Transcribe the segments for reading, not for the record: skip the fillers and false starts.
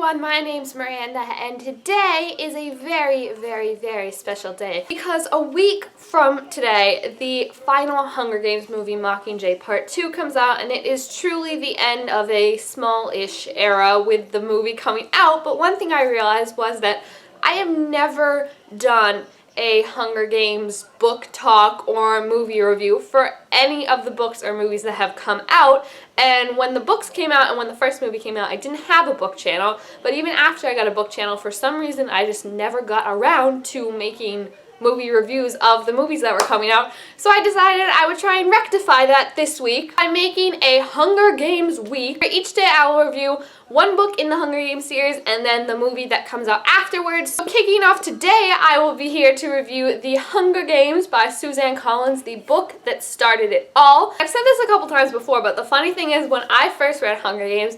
everyone, my name's Miranda and today is a very special day because a week from today the final Hunger Games movie Mockingjay Part 2 comes out, and it is truly the end of a small-ish era with the movie coming out. But one thing I realized was that I have never done a Hunger Games book talk or movie review for any of the books or movies that have come out. And when the books came out and when the first movie came out, I didn't have a book channel, but even after I got a book channel, for some reason I just never got around to making movie reviews of the movies that were coming out. So I decided I would try and rectify that this week by making a Hunger Games week. For each day I will review one book in the Hunger Games series and then the movie that comes out afterwards. So kicking off today, I will be here to review The Hunger Games by Suzanne Collins, the book that started it all. I've said this a couple times before, but the funny thing is when I first read Hunger Games,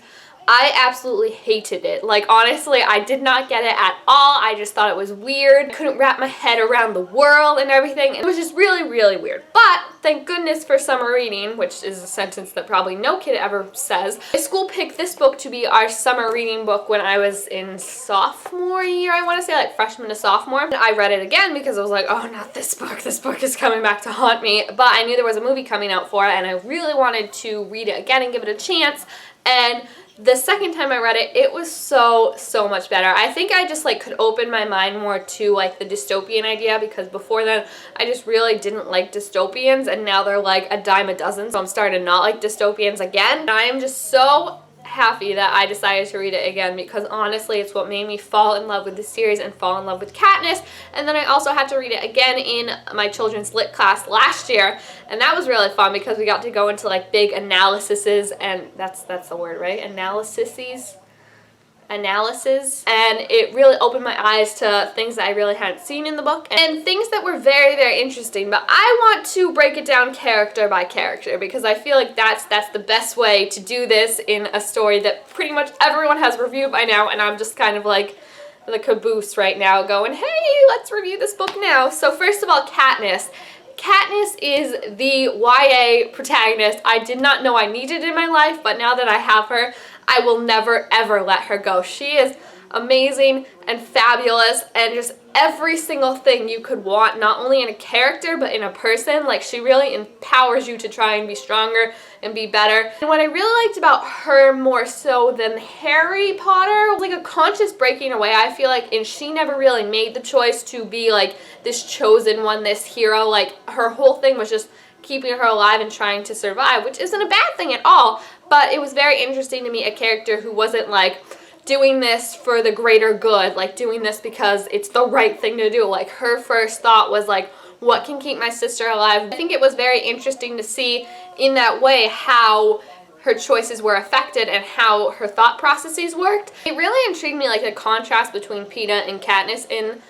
I absolutely hated it. Like, honestly, I did not get it at all. I just thought it was weird. I couldn't wrap my head around the world and everything. It was just really weird. But thank goodness for summer reading, which is a sentence that probably no kid ever says. My school picked this book to be our summer reading book when I was in sophomore year, I want to say, like freshman to sophomore. And I read it again because I was like, oh, not this book. This book is coming back to haunt me. But I knew there was a movie coming out for it, and I really wanted to read it again and give it a chance. And the second time I read it, it was so much better. I think I just like could open my mind more to like the dystopian idea, because before then I just really didn't like dystopians, and now they're like a dime a dozen, so I'm starting to not like dystopians again. And I am just so happy that I decided to read it again, because honestly it's what made me fall in love with the series and fall in love with Katniss. And then I also had to read it again in my children's lit class last year, and that was really fun because we got to go into like big analyses, and that's the word, right? Analysis, and it really opened my eyes to things that I really hadn't seen in the book and things that were very interesting. But I want to break it down character by character because I feel like that's the best way to do this in a story that pretty much everyone has reviewed by now, and I'm just kind of like the caboose right now going, hey, let's review this book now. So first of all, Katniss. Katniss is the YA protagonist I did not know I needed in my life, but now that I have her, I will never ever let her go. She is amazing and fabulous and just every single thing you could want, not only in a character but in a person. Like, she really empowers you to try and be stronger and be better. And what I really liked about her more so than Harry Potter was like a conscious breaking away, I feel like, and she never really made the choice to be like this chosen one, this hero. Like, her whole thing was just keeping her alive and trying to survive, which isn't a bad thing at all, but it was very interesting to meet a character who wasn't like doing this for the greater good, like doing this because it's the right thing to do. Like, her first thought was like, what can keep my sister alive? I think it was very interesting to see in that way how her choices were affected and how her thought processes worked. It really intrigued me, like the contrast between Peeta and Katniss in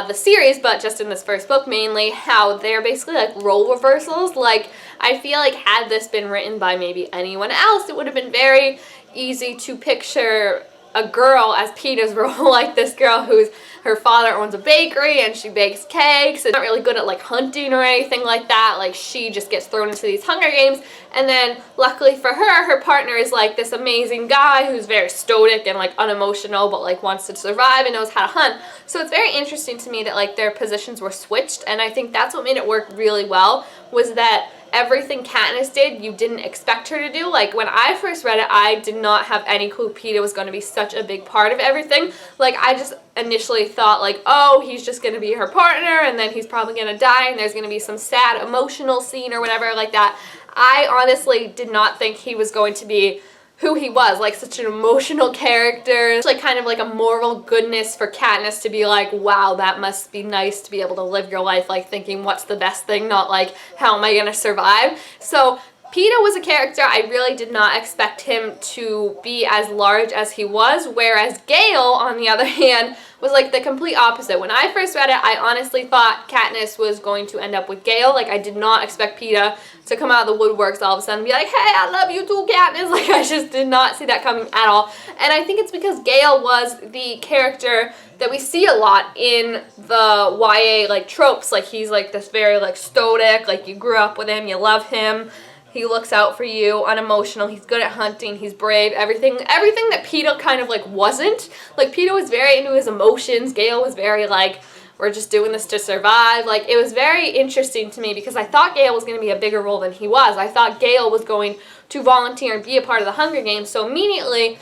the series, but just in this first book mainly, how they're basically like role reversals. Like, I feel like had this been written by maybe anyone else, it would have been very easy to picture a girl as Peeta's role, like this girl who's, her father owns a bakery and she bakes cakes and not really good at like hunting or anything like that. Like, she just gets thrown into these Hunger Games, and then luckily for her, her partner is like this amazing guy who's very stoic and like unemotional but like wants to survive and knows how to hunt. So it's very interesting to me that like their positions were switched, and I think that's what made it work really well, was that everything Katniss did, you didn't expect her to do. Like, when I first read it, I did not have any clue Peeta was going to be such a big part of everything. Like, I just initially thought like, oh, he's just going to be her partner and then he's probably going to die and there's going to be some sad emotional scene or whatever like that. I honestly did not think he was going to be who he was, like such an emotional character. It's like kind of like a moral goodness for Katniss to be like, wow, that must be nice to be able to live your life like thinking what's the best thing, not like how am I gonna survive. So Peeta was a character I really did not expect him to be as large as he was, whereas Gale, on the other hand, was like the complete opposite. When I first read it, I honestly thought Katniss was going to end up with Gale. Like, I did not expect Peeta to come out of the woodworks all of a sudden and be like, hey, I love you too, Katniss. Like, I just did not see that coming at all. And I think it's because Gale was the character that we see a lot in the YA like tropes. Like, he's like this very like stoic, like you grew up with him, you love him, he looks out for you, unemotional, he's good at hunting, he's brave, everything that Peeta kind of like wasn't. Like Peeta was very into his emotions, Gale was very like, we're just doing this to survive. Like it was very interesting to me because I thought Gale was going to be a bigger role than he was. I thought Gale was going to volunteer and be a part of the Hunger Games, so immediately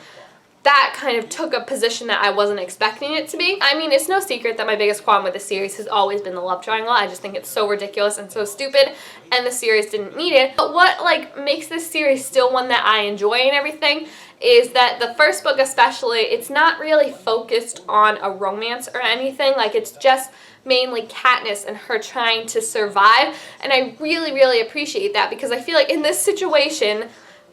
that kind of took a position that I wasn't expecting it to be. I mean, it's no secret that my biggest qualm with the series has always been the love triangle. I just think it's so ridiculous and so stupid, and the series didn't need it. But what like makes this series still one that I enjoy and everything is that the first book especially, it's not really focused on a romance or anything. Like it's just mainly Katniss and her trying to survive, and I really, really appreciate that because I feel like in this situation,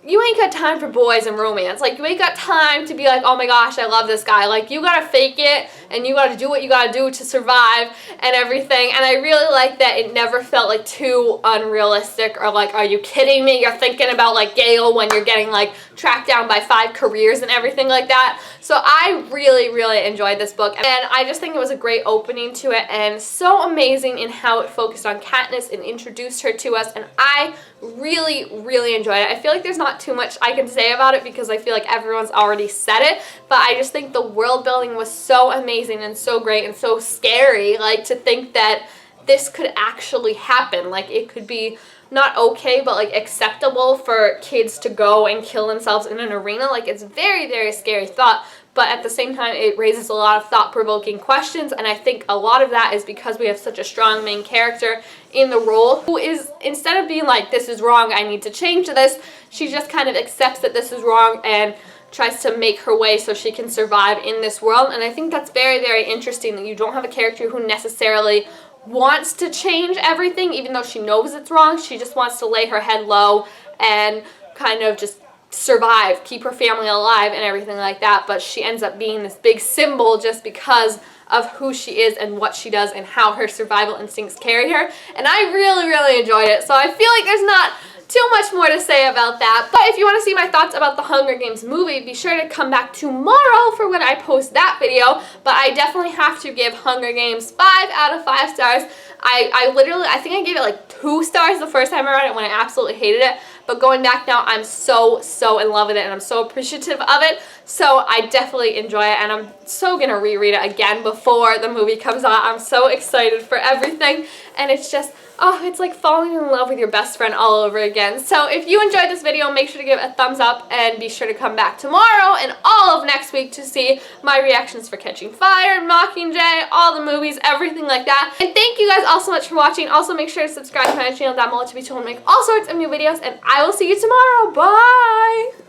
you ain't got time for boys and romance. Like, you ain't got time to be like, oh my gosh, I love this guy. Like, you gotta fake it, and you gotta do what you gotta do to survive and everything. And I really like that it never felt, like, too unrealistic or, like, are you kidding me? You're thinking about, like, Gale when you're getting, like, tracked down by 5 careers and everything like that. So I really, really enjoyed this book. And I just think it was a great opening to it and so amazing in how it focused on Katniss and introduced her to us. And I really, really enjoyed it. I feel like there's not too much I can say about it because I feel like everyone's already said it, but I just think the world building was so amazing and so great and so scary, like to think that this could actually happen. Like it could be not okay, but like acceptable for kids to go and kill themselves in an arena. Like it's very, very scary thought, but at the same time it raises a lot of thought-provoking questions, and I think a lot of that is because we have such a strong main character in the role who is, instead of being like, this is wrong, I need to change this, she just kind of accepts that this is wrong and tries to make her way so she can survive in this world. And I think that's very, very interesting that you don't have a character who necessarily wants to change everything even though she knows it's wrong. She just wants to lay her head low and kind of just survive, keep her family alive and everything like that, but she ends up being this big symbol just because of who she is and what she does and how her survival instincts carry her. And I really, really enjoyed it. So I feel like there's not too much more to say about that. But if you want to see my thoughts about the Hunger Games movie, be sure to come back tomorrow for when I post that video. But I definitely have to give Hunger Games 5 out of 5 stars. I think I gave it like 2 stars the first time I read it when I absolutely hated it. But going back now, I'm so in love with it and I'm so appreciative of it. So I definitely enjoy it, and I'm so going to reread it again before the movie comes out. I'm so excited for everything, and it's just, oh, it's like falling in love with your best friend all over again. So if you enjoyed this video, make sure to give it a thumbs up and be sure to come back tomorrow and all of next week to see my reactions for Catching Fire, Mockingjay, all the movies, everything like that. And thank you guys all so much for watching. Also make sure to subscribe to my channel down below to be told to make all sorts of new videos, and I will see you tomorrow. Bye!